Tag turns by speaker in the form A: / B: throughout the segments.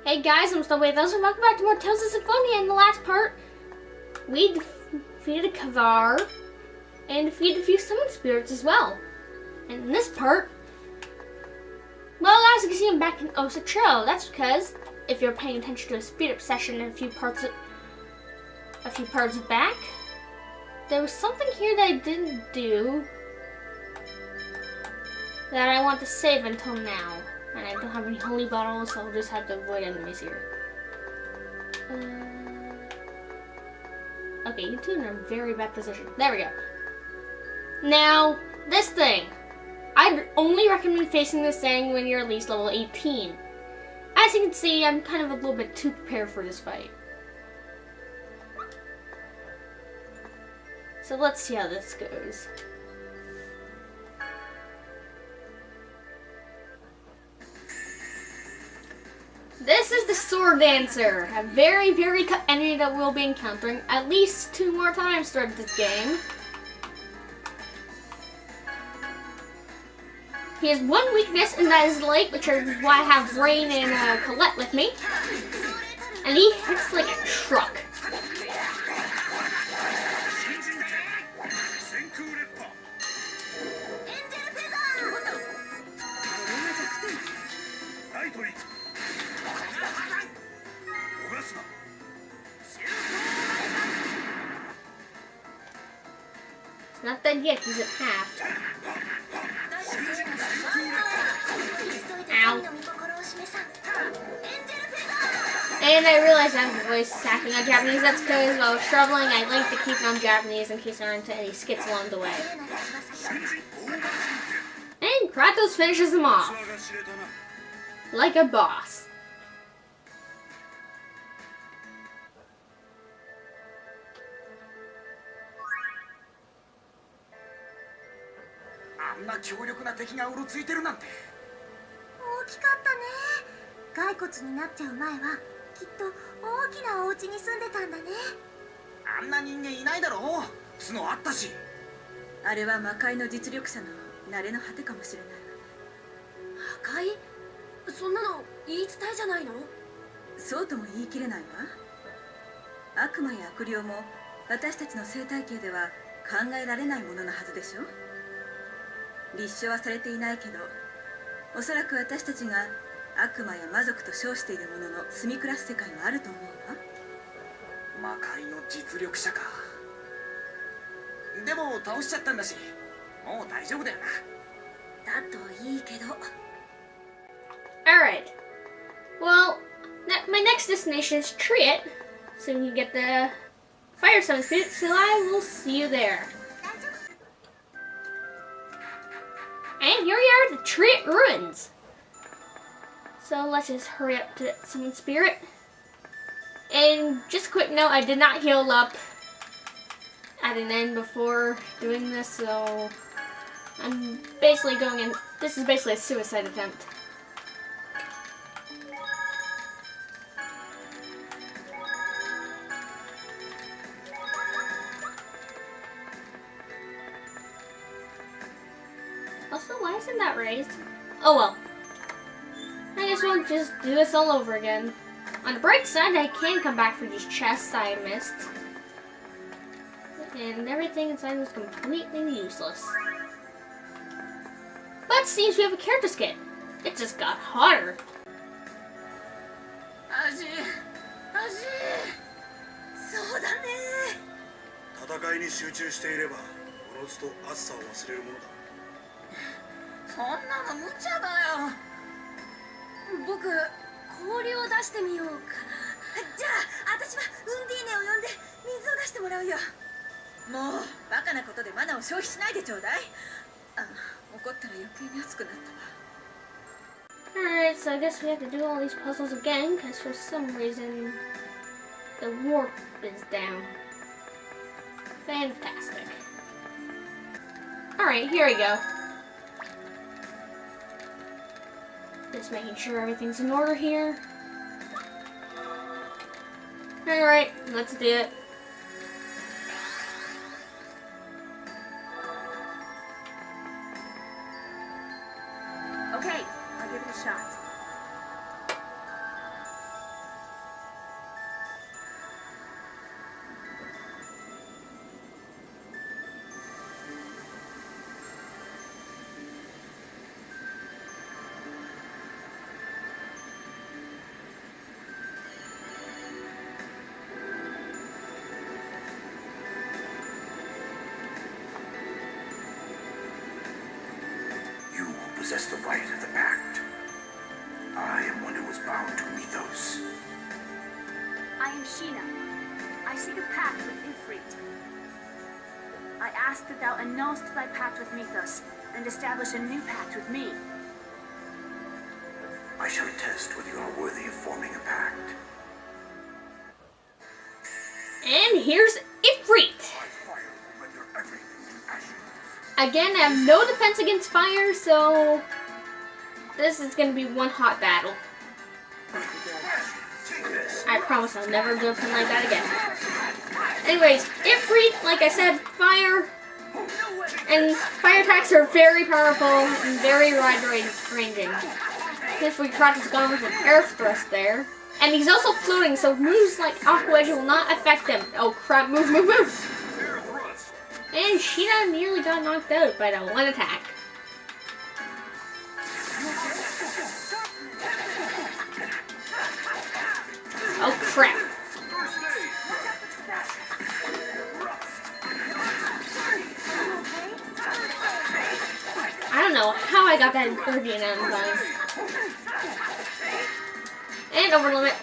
A: Hey guys, I'm still with us and welcome back to more Tales of Symphonia. In the last part, we defeated a Kavar and defeated a few summon spirits as well. And in this part, well guys, you can see I'm back in Osa Tro. That's because if you're paying attention to a speed up session a few parts back, there was something here that I didn't do that I want to save until now. And I don't have any holy bottles, so I'll just have to avoid enemies here. Okay, you two are in a very bad position. There we go. Now, this thing. I'd only recommend facing this thing when you're at least level 18. As you can see, I'm kind of a little bit too prepared for this fight. So let's see how this goes. This is the Sword Dancer, a very cut enemy that we'll be encountering at least 2 more times throughout this game. He has one weakness, and that is light, which is why I have Rain and Colette with me. And he hits like a truck. Not dead yet, he's at half. Ow. And I realized I'm voice acting on Japanese. That's because while I was traveling, I like to keep it on Japanese in case I run into any skits along the way. And Kratos finishes him off. Like a boss.
B: あんな強力な敵がうろついてるなんて。
C: 大きかったね。骸骨になっちゃう前はきっと大きなお家に住んでたんだね。
B: あんな人間いないだろう。角あったし。
D: あれは魔界の実力者の慣れの果てかもしれないわね。
E: 魔界？そんなの言い伝えじゃないの？
D: そうとも言い切れないわ。悪魔や悪霊も私たちの生態系では考えられないもののはずでしょ。立証はされていないけど、おそらく私たちが悪魔や魔族と称しているものの住み暮らす世界もあると思うわ。
B: 魔界の実力者か。でも倒しちゃったんだし、もう大丈夫だよな。
E: だといいけど。
A: Alright. Well, my next destination is Triet, so we can get the Fire Summon Spirit, so I will see you there. And here we are at the Triet Ruins. So let's just hurry up to Summon Spirit. And just a quick note, I did not heal up at an end before doing this, so I'm basically going in. This is basically a suicide attempt. Also, why isn't that raised? Oh well. I guess we'll just do this all over again. On the bright side, I can come back for these chests I missed. And everything inside was completely useless. But seems we have a character skit. It just got hotter.
E: そうだね。
F: 戦いに集中していればおのずと暑さを忘れるものだ。
E: そんなの無茶だよ。僕、氷を出してみようかな。
D: じゃあ、私はウンディーネを呼んで水を出してもらうよ。もうバカなことでマナを消費しないでちょうだい。あ、怒ったら余計に熱くなったわ。
A: Alright, so I guess we have to do all these puzzles again, because for some reason the warp is down. Fantastic. Alright, here we go. Just making sure everything's in order here. Alright, let's do it.
D: Okay, I'll give it a shot.
G: possess the right of the Pact. I am one who was bound to Mythos.
E: I am Sheena. I seek a pact with Ifrit. I ask that thou annulst thy pact with Mythos and establish a new pact with me.
G: I shall test whether you are worthy of forming a pact.
A: And here's Ifrit. Again, I have no defense against fire, so this is going to be one hot battle. I promise I'll never do something like that again. Anyways, Ifrit, like I said, fire. And fire attacks are very powerful and very wide-ranging. Ifrit has gone with an air thrust there. And he's also floating, so moves like Aqua Edge will not affect him. Oh crap, move, move, move! And Sheena nearly got knocked out by that one attack. Oh crap. I don't know how I got that Guardian out in time. And over limit.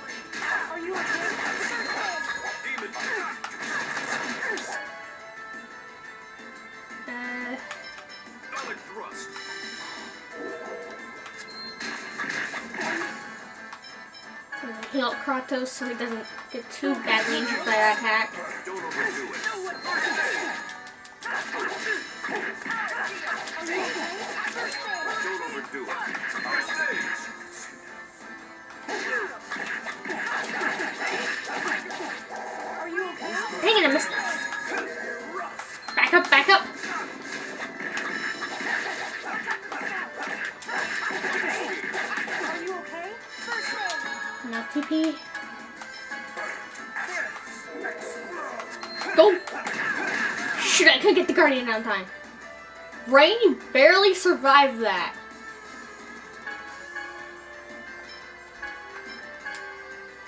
A: Heal up Kratos so he doesn't get too badly injured by that attack.
F: Don't overdo it. Don't overdo it.
A: Dang it, I missed. Back up, back up. Now TP. Go! Shoot, I couldn't get the Guardian on time. Rain, you barely survived that.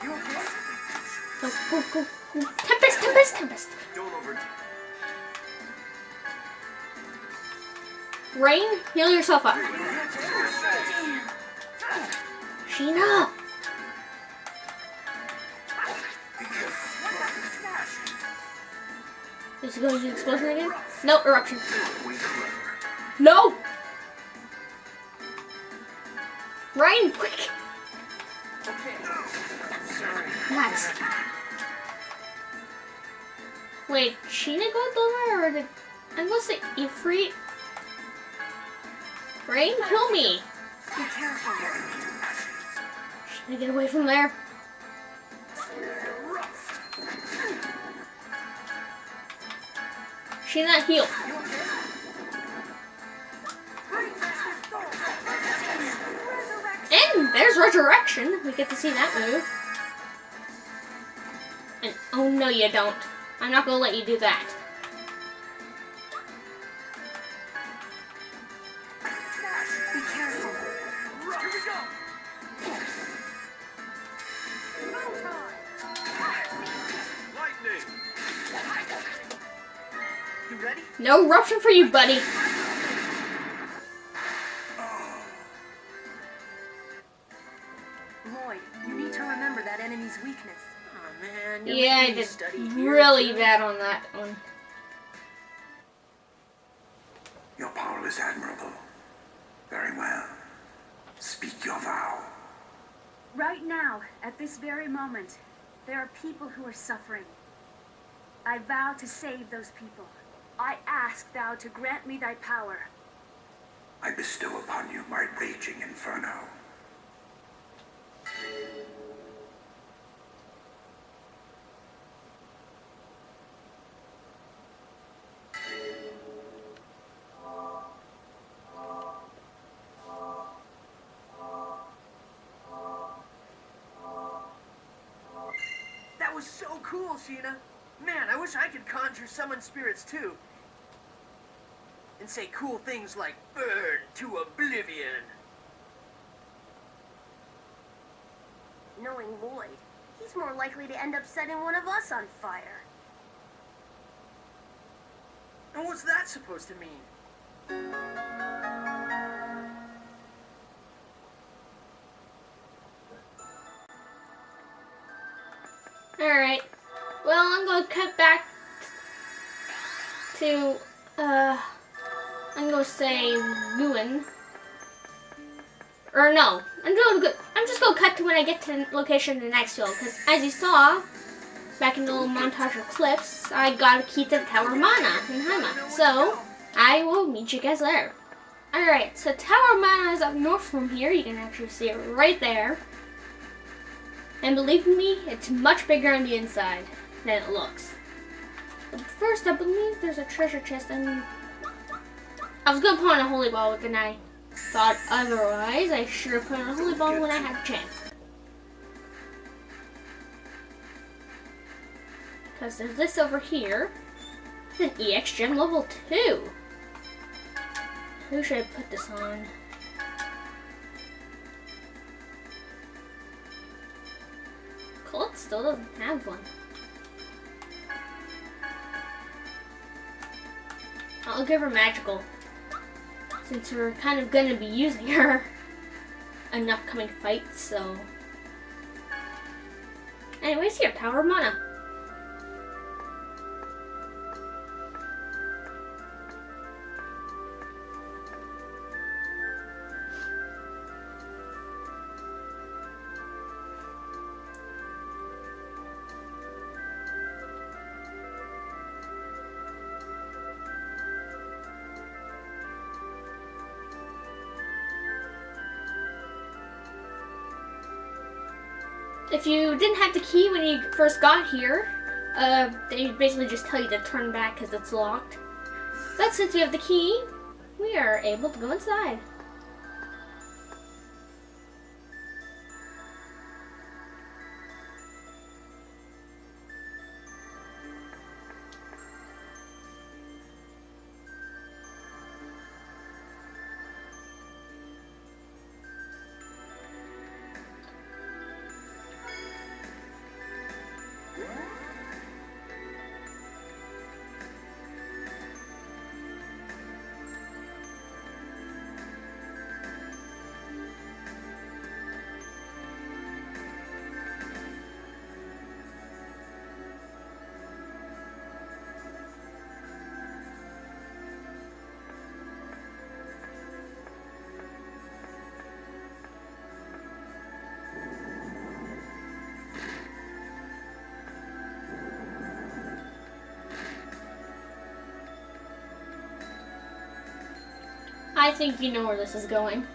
A: Go, go, go, go. Tempest, Tempest, Tempest.
F: Don't overdo it.
A: Rain, heal yourself up. Sheena! Is it going to use explosion again? No, eruption. No! Rain, quick! Nuts. Wait, Sheena go through or did I'm gonna say Ifrit? Rain, kill me!
C: Be careful.
A: Sheena, get away from there. Sheena, heal. And there's Resurrection. We get to see that move. And oh no, you don't. I'm not gonna let you do that.
C: Be careful.
B: Here we go.
F: Lightning.
B: You ready?
A: No eruption for you, buddy.
E: Lloyd, you need to remember that enemy's weakness.
B: Oh man.
A: Yeah, I did really bad on that one.
G: Your power is admirable. Very well. Speak your vow.
E: Right now, at this very moment, there are people who are suffering. I vow to save those people. I ask thou to grant me thy power.
G: I bestow upon you my raging inferno.
B: That was so cool, Sheena. Man, I wish I could conjure summon spirits too. And say cool things like burn to oblivion.
C: Knowing Lloyd, he's more likely to end up setting one of us on fire.
B: And what's that supposed to mean?
A: Alright. Well, I'm going to cut back to, I'm going to say Ruin. Or no, I'm just going to cut to when I get to the location in the next field. Because as you saw, back in the little montage of clips, I got a key to the Tower of Mana in Haima. So, I will meet you guys there. Alright, so Tower of Mana is up north from here. You can actually see it right there. And believe me, it's much bigger on the inside than it looks. But first, I believe there's a treasure chest, and I was going to put on a holy ball, but then I thought otherwise. I should have put on a holy ball when I had the chance. Because there's this over here. It's an EX gem level 2. Who should I put this on? Colt still doesn't have one. I'll give her magical, since we're kind of going to be using her in upcoming fights, so. Anyways, here, Tower of Mana. If you didn't have the key when you first got here, they basically just tell you to turn back because it's locked. But since we have the key, we are able to go inside. I think you know where this is going.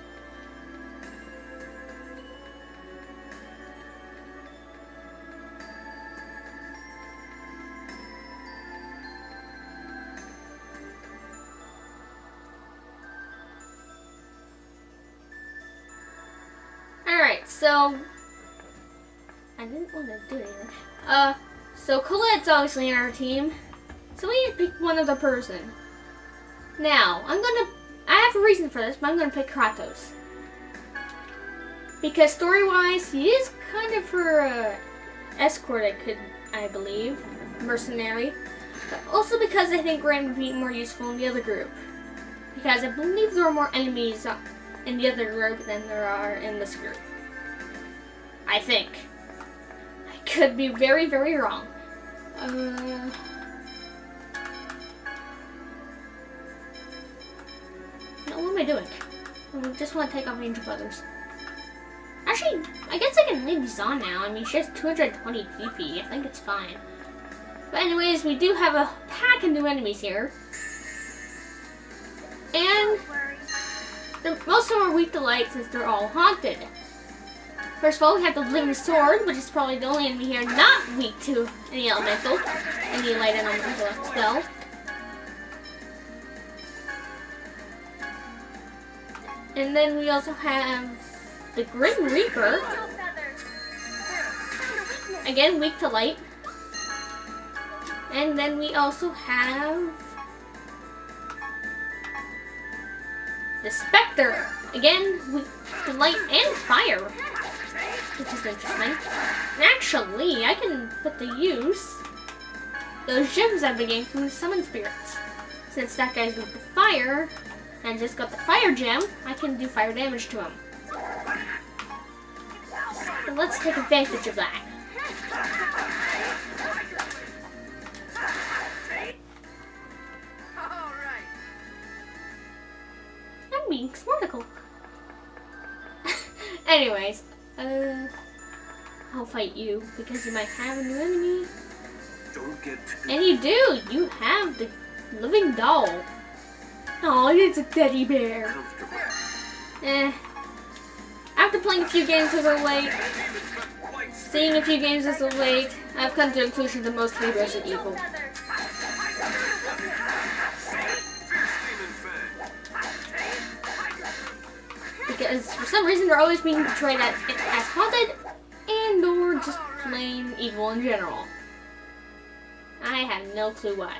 A: Alright, so I didn't want to do anything. So Colette's obviously in our team. So we need to pick one other person. Now, I have a reason for this, but I'm gonna pick Kratos. Because story-wise, he is kind of her escort, I believe, mercenary. But also because I think Ren would be more useful in the other group. Because I believe there are more enemies in the other group than there are in this group. I think. I could be very, very wrong. What am I doing? I just want to take off Angel Brothers. Actually, I guess I can leave these on now. I mean, she has 220 PP. I think it's fine. But anyways, we do have a pack of new enemies here. And most of them are weak to light since they're all haunted. First of all, we have the Living Sword, which is probably the only enemy here not weak to any elemental, any light elemental spell. And then we also have the Grim Reaper. Again, weak to light. And then we also have the Spectre. Again, weak to light and fire, which is interesting. And actually, I can put to use those gems I've been getting from the Summon Spirits. Since that guy's weak to fire, and just got the fire gem, I can do fire damage to him. So let's take advantage of that. I'm being smartical. Anyways, I'll fight you because you might have a new enemy.
B: Don't get too...
A: And you do! You have the living doll. Oh, it's a teddy bear.
B: comfortable.
A: After playing a few games as of late, seeing a few games as of late, I've come to the conclusion that mostly Resident Evil. Because for some reason they're always being portrayed as haunted and or just plain evil in general. I have no clue why.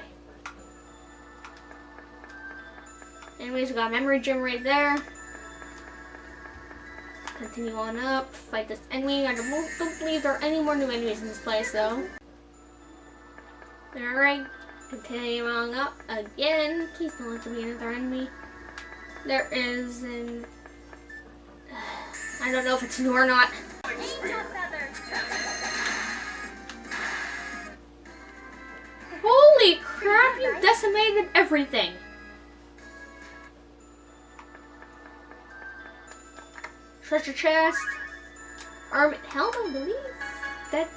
A: Anyways, we got a memory gem right there. Continue on up, fight this enemy. I don't believe there are any more new enemies in this place though. Alright, continue on up again. Please don't let there be another enemy. There is an... I don't know if it's new or not. Holy crap, you decimated everything! Treasure chest. Armored helmet, I believe? That...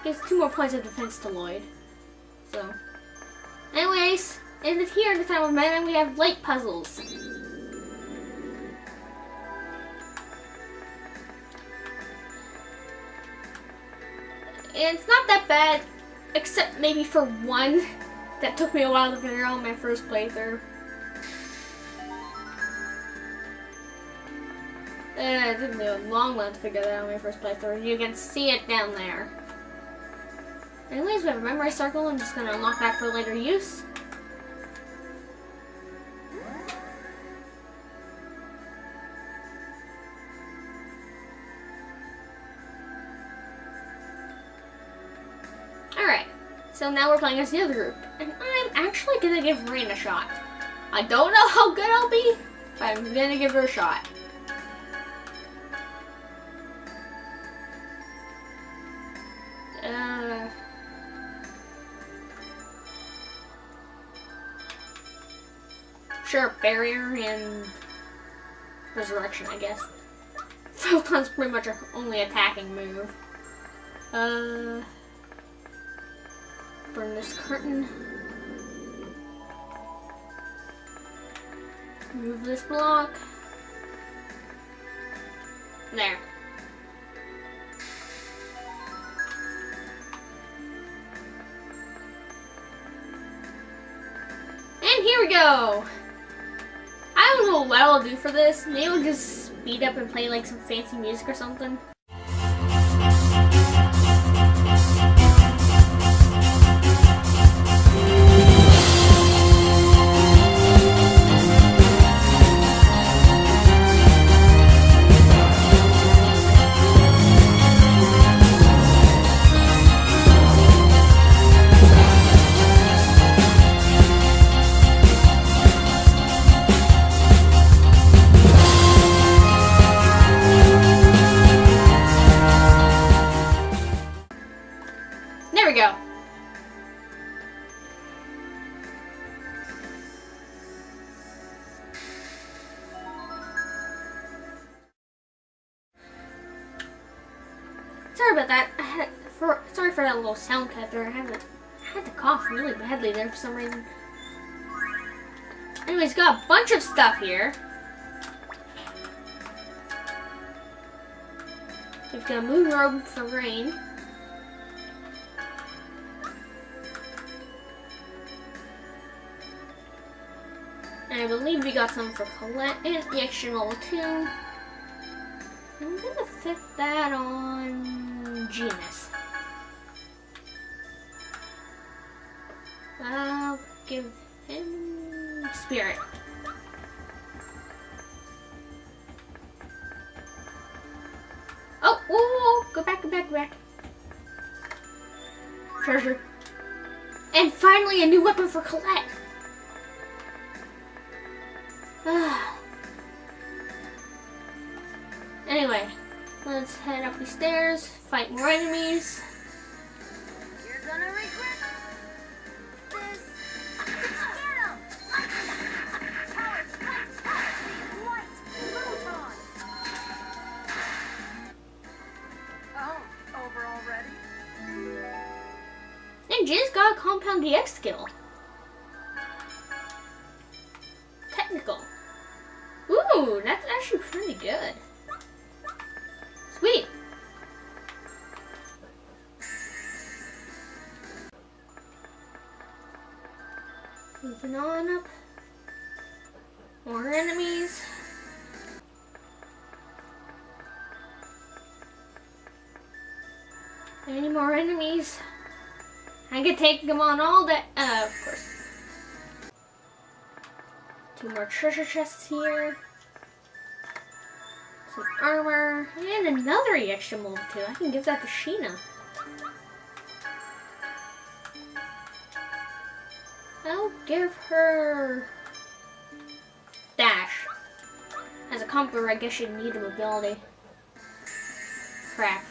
A: Gives 2 more points of defense to Lloyd. So... Anyways, and here in the Town of Mana we have light puzzles. And it's not that bad, except maybe for one that took me a while to figure out in my first playthrough. It took me a long one to figure that out in my first playthrough. You can see it down there. Anyways, we have a memory circle. I'm just going to unlock that for later use. Alright, so now we're playing as the other group. And I'm actually going to give Rain a shot. I don't know how good I'll be, but I'm going to give her a shot. Sure, barrier and resurrection, I guess. Photon's pretty much our only attacking move. Burn this curtain. Move this block. There. And here we go! I don't know what I'll do for this. Maybe I'll just speed up and play like some fancy music or something. There we go. Sorry about that. Sorry for that little sound cut there. I had to cough really badly there for some reason. Anyways, got a bunch of stuff here. We've got a moon robe for Rain. And I believe we got some for Colette and the extra level 2. I'm gonna fit that on Genus. I'll give him Spirit. Oh, whoa, go back, go back, go back. Treasure. And finally a new weapon for Colette. Anyway, let's head up the stairs, fight more enemies.
C: You're gonna regret this. Get him!
A: got a compound DX skill. Technical. Ooh, that's actually pretty good. Sweet. Moving on up. More enemies. Any more enemies? I could take them on all day. Of course. 2 more treasure chests here. Some armor. And another extra move too. I can give that to Sheena. I'll give her dash. As a combo, I guess you'd need a mobility. Crap.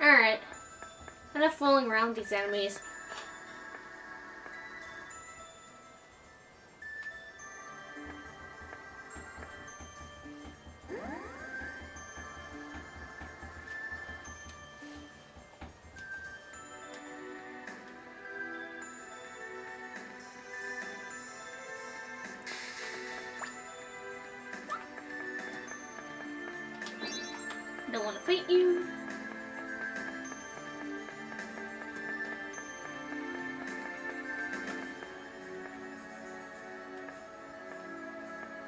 A: Alright. Enough fooling around with these enemies. Don't want to fight you.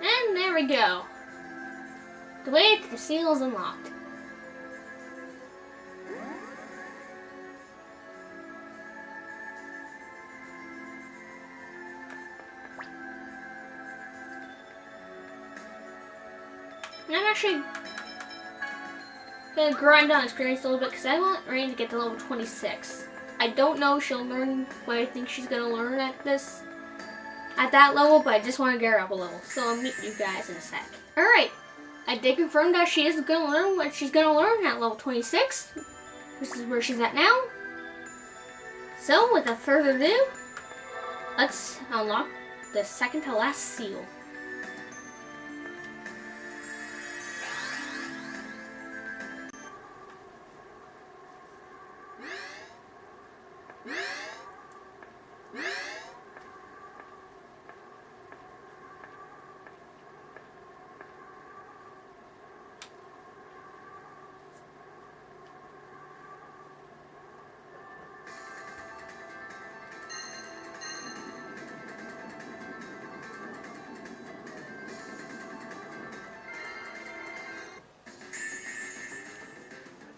A: And there we go. The way to the seal is unlocked. And I'm actually gonna grind on experience a little bit because I want Rain to get to level 26. I don't know if she'll learn what I think she's gonna learn at that level, but I just want to get her up a level. So I'll meet you guys in a sec. Alright, I did confirm that she is gonna learn what she's gonna learn at level 26. This is where she's at now. So without further ado, let's unlock the second to last seal.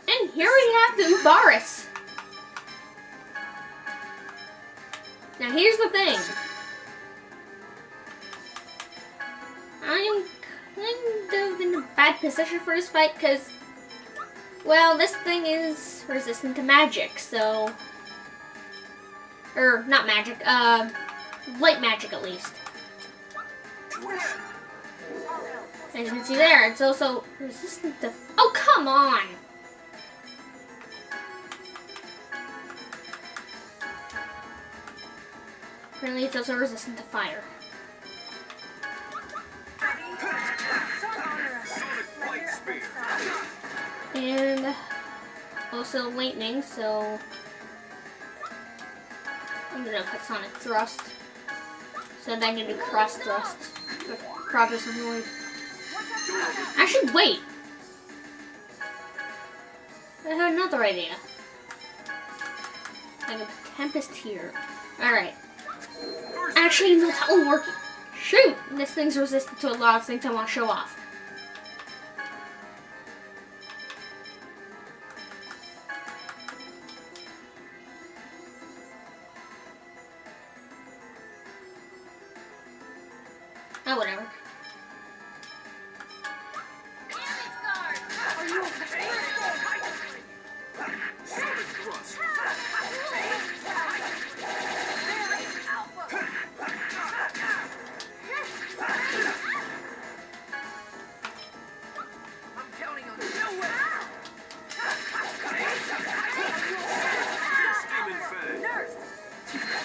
A: And here we have the Ubaris. Now here's the thing. I'm kind of in a bad position for this fight because, well, this thing is resistant to magic, so... Or, not magic, light magic at least. As you can see there, it's also resistant to... Oh, come on! Apparently it's also resistant to fire. And also lightning, so I'm gonna put Sonic Thrust. So that I can do cross thrust with Progress Annoyed. Actually, wait! I have another idea. I can put Tempest here. Alright. Actually, no, that won't work. Shoot! This thing's resistant to a lot of things I want to show off. Oh, whatever.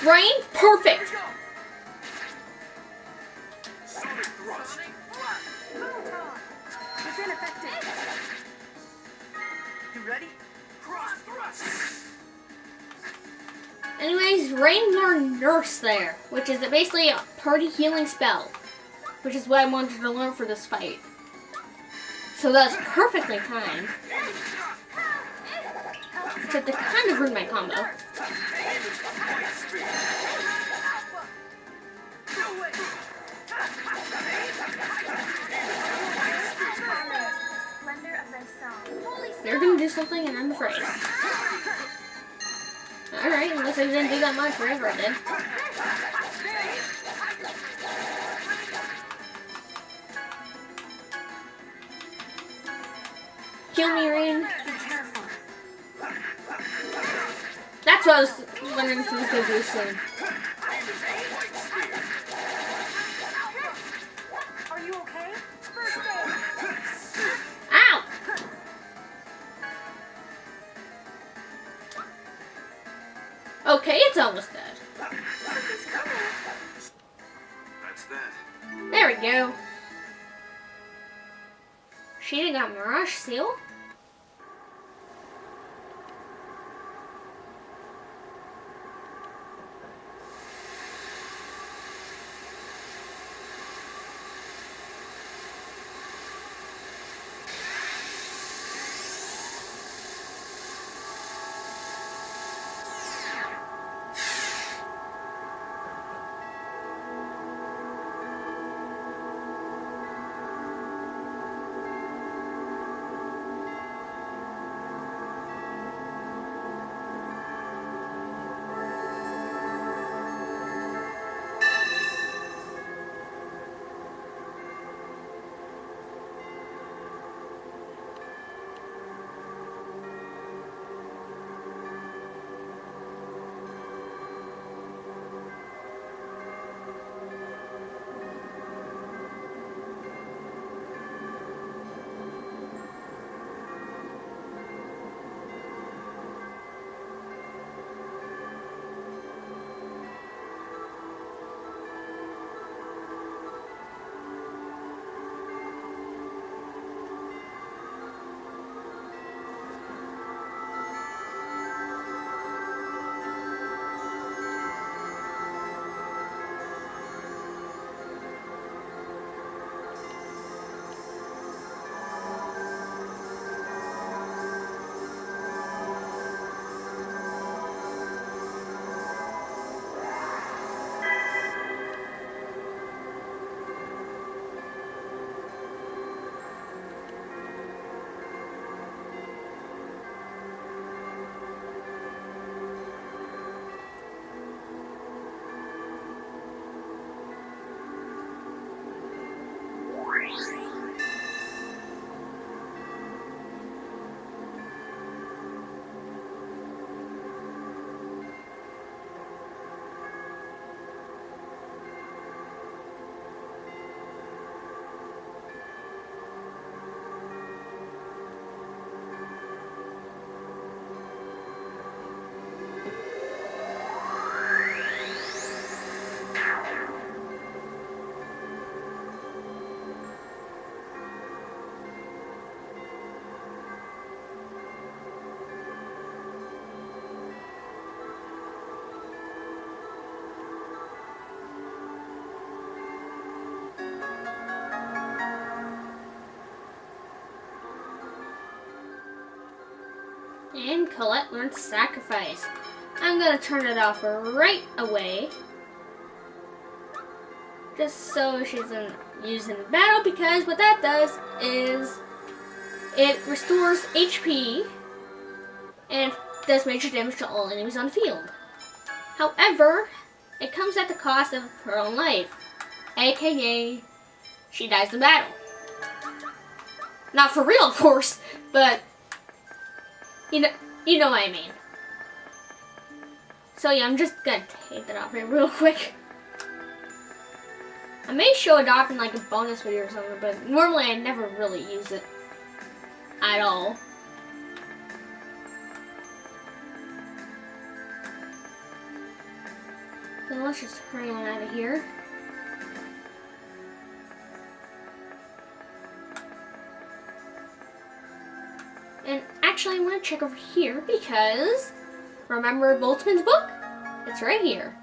A: Rain? Perfect!
E: It's ineffective.
B: You ready? Cross thrust!
A: Anyways, Rain learned Nurse there, which is basically a party healing spell, which is what I wanted to learn for this fight. So that's perfectly timed. Except it kind of ruined my combo.
E: Splendor of thy song.
A: They're gonna do something and I'm afraid. Alright, unless I didn't do that much, whatever I did. Kill me, Rain. That's what I was wondering if he was gonna do soon.
E: Are you okay? First aid.
A: Ow! Okay, it's almost dead.
F: That's that.
A: There we go. She got Mirage Seal. And Colette learns Sacrifice. I'm gonna turn it off right away. Just so she doesn't use it in battle, because what that does is it restores HP and does major damage to all enemies on the field. However, it comes at the cost of her own life, aka she dies in battle. Not for real, of course, but you know what I mean. So yeah, I'm just gonna take that off here real quick. I may show it off in like a bonus video or something, but normally I never really use it at all. So let's just hurry on out of here. And actually I want to check over here because remember Boltzmann's book? It's right here.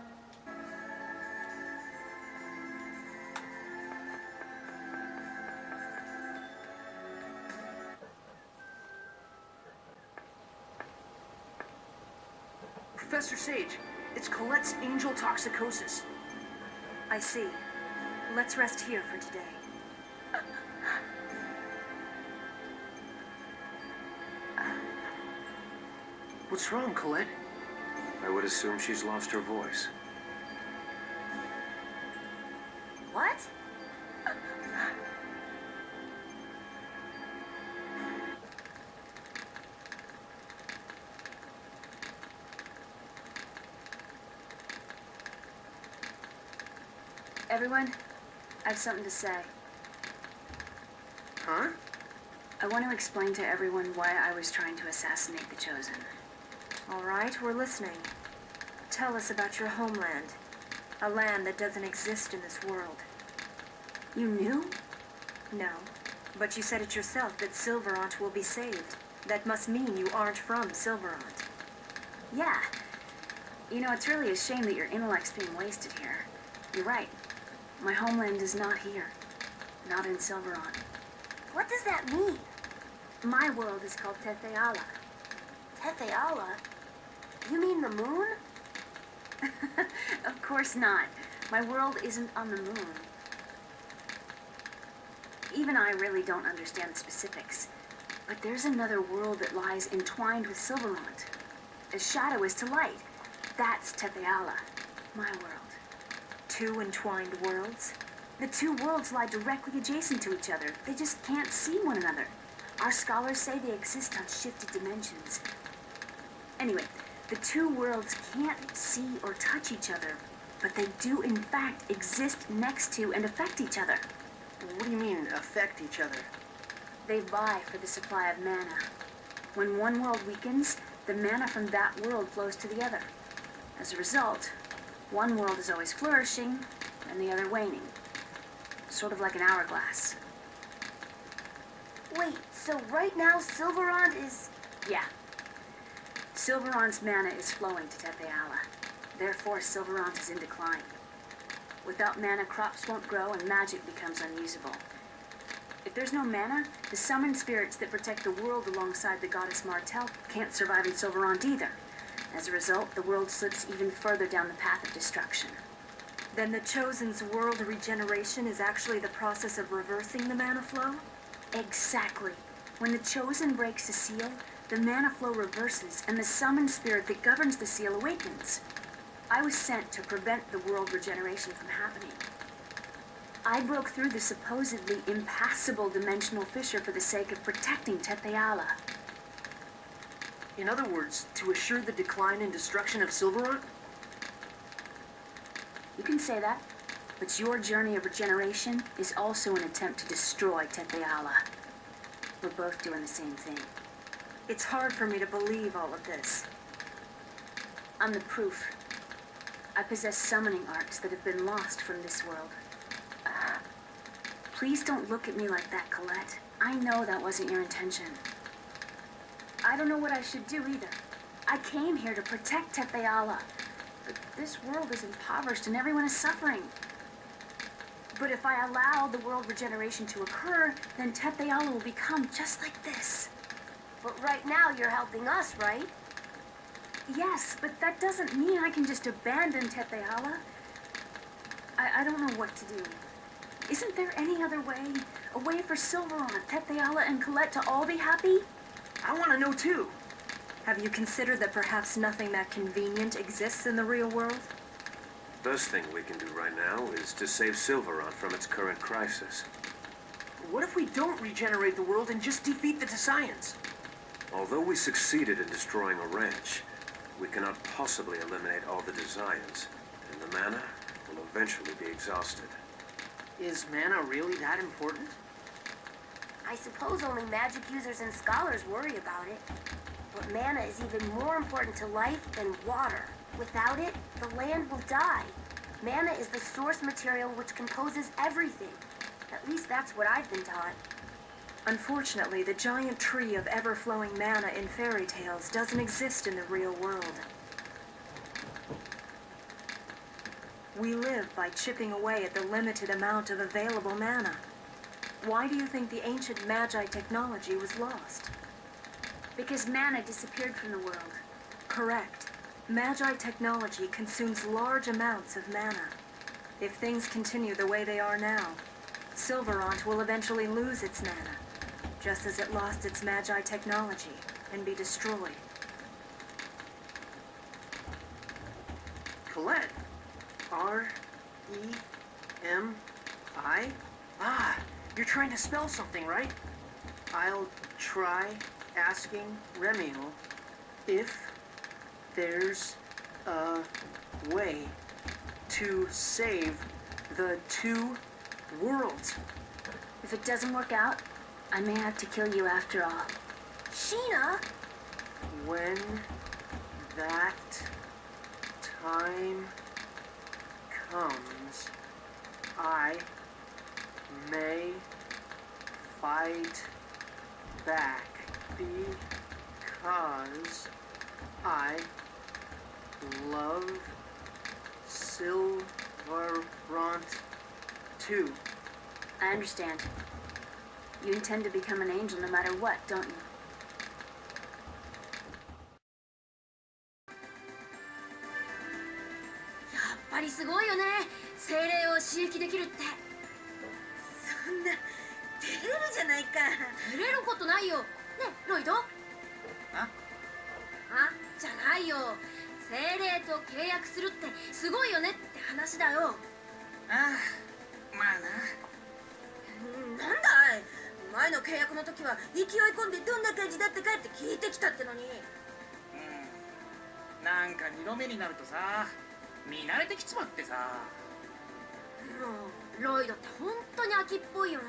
B: Professor Sage, it's Colette's angel toxicosis.
E: I see. Let's rest here for today.
B: What's wrong, Colette?
H: I would assume she's lost her voice.
E: What? Everyone, I have something to say.
B: Huh?
E: I want to explain to everyone why I was trying to assassinate the Chosen.
I: All right, we're listening. Tell us about your homeland. A land that doesn't exist in this world.
E: You knew?
I: No, but you said it yourself that Silverant will be saved. That must mean you aren't from Silverant.
E: Yeah. You know, it's really a shame that your intellect's being wasted here. You're right. My homeland is not here. Not in Silverant.
C: What does that mean?
E: My world is called Tetheala.
C: Tetheala? You mean the moon?
E: Of course not. My world isn't on the moon. Even I really don't understand the specifics. But there's another world that lies entwined with Silverant. As shadow is to light. That's Tetheala, my world.
I: Two entwined worlds?
E: The two worlds lie directly adjacent to each other. They just can't see one another. Our scholars say they exist on shifted dimensions. Anyway, the two worlds can't see or touch each other, but they do in fact exist next to and affect each other.
B: What do you mean, affect each other?
E: They vie for the supply of mana. When one world weakens, the mana from that world flows to the other. As a result, one world is always flourishing, and the other waning. Sort of like an hourglass.
C: Wait, so right now Silverant is...
E: Yeah. Silverant's mana is flowing to Tetheala. Therefore, Silverant is in decline. Without mana, crops won't grow and magic becomes unusable. If there's no mana, the summoned spirits that protect the world alongside the goddess Martel can't survive in Silverant either. As a result, the world slips even further down the path of destruction.
I: Then the Chosen's world regeneration is actually the process of reversing the mana flow?
E: Exactly. When the Chosen breaks the seal, the mana flow reverses, and the summoned spirit that governs the seal awakens. I was sent to prevent the world regeneration from happening. I broke through the supposedly impassable dimensional fissure for the sake of protecting Tetheala.
B: In other words, to assure the decline and destruction of Silverant?
E: You can say that, but your journey of regeneration is also an attempt to destroy Tetheala. We're both doing the same thing.
I: It's hard for me to believe all of this.
E: I'm the proof. I possess summoning arts that have been lost from this world. Please don't look at me like that, Colette. I know that wasn't your intention. I don't know what I should do either. I came here to protect Tetheala. But this world is impoverished and everyone is suffering. But if I allow the world regeneration to occur, then Tetheala will become just like this.
C: But right now you're helping us, right?
E: Yes, but that doesn't mean I can just abandon Tetheala. I don't know what to do. Isn't there any other way? A way for Silverant, Tetheala, and Colette to all be happy?
B: I want to know too.
I: Have you considered that perhaps nothing that convenient exists in the real world?
H: Best thing we can do right now is to save Silverant from its current crisis.
B: What if we don't regenerate the world and just defeat the Desians?
H: Although we succeeded in destroying a ranch, we cannot possibly eliminate all the Desians, and the mana will eventually be exhausted.
B: Is mana really that important?
C: I suppose only magic users and scholars worry about it. But mana is even more important to life than water. Without it, the land will die. Mana is the source material which composes everything. At least that's what I've been taught.
I: Unfortunately, the giant tree of ever-flowing mana in fairy tales doesn't exist in the real world. We live by chipping away at the limited amount of available mana. Why do you think the ancient Magi technology was lost?
E: Because mana disappeared from the world.
I: Correct. Magi technology consumes large amounts of mana. If things continue the way they are now, Silverant will eventually lose its mana, just as it lost its Magi technology and be destroyed.
B: Colette. R-E-M-I? Ah, you're trying to spell something, right? I'll try asking Remiel if there's a way to save the two worlds.
E: If it doesn't work out, I may have to kill you after all.
C: Sheena?
B: When that time comes, I may fight back because I love Silverant too.
E: I understand. You intend to become an angel no matter what, don't you?
C: やっぱりすごいよね。精霊を刺激できるって。そんな照れるじゃないか。照れることないよ。ね、ロイド？あじゃないよ。精霊と契約するってすごいよねって話だよ。ああ、まあな。なんだい。前の契約の時は勢い込んでどんな感じだったかって聞いてきたってのに。
J: なんか2度目になるとさ、見慣れてきちまってさ。
C: ロイドって本当に秋っぽいよね。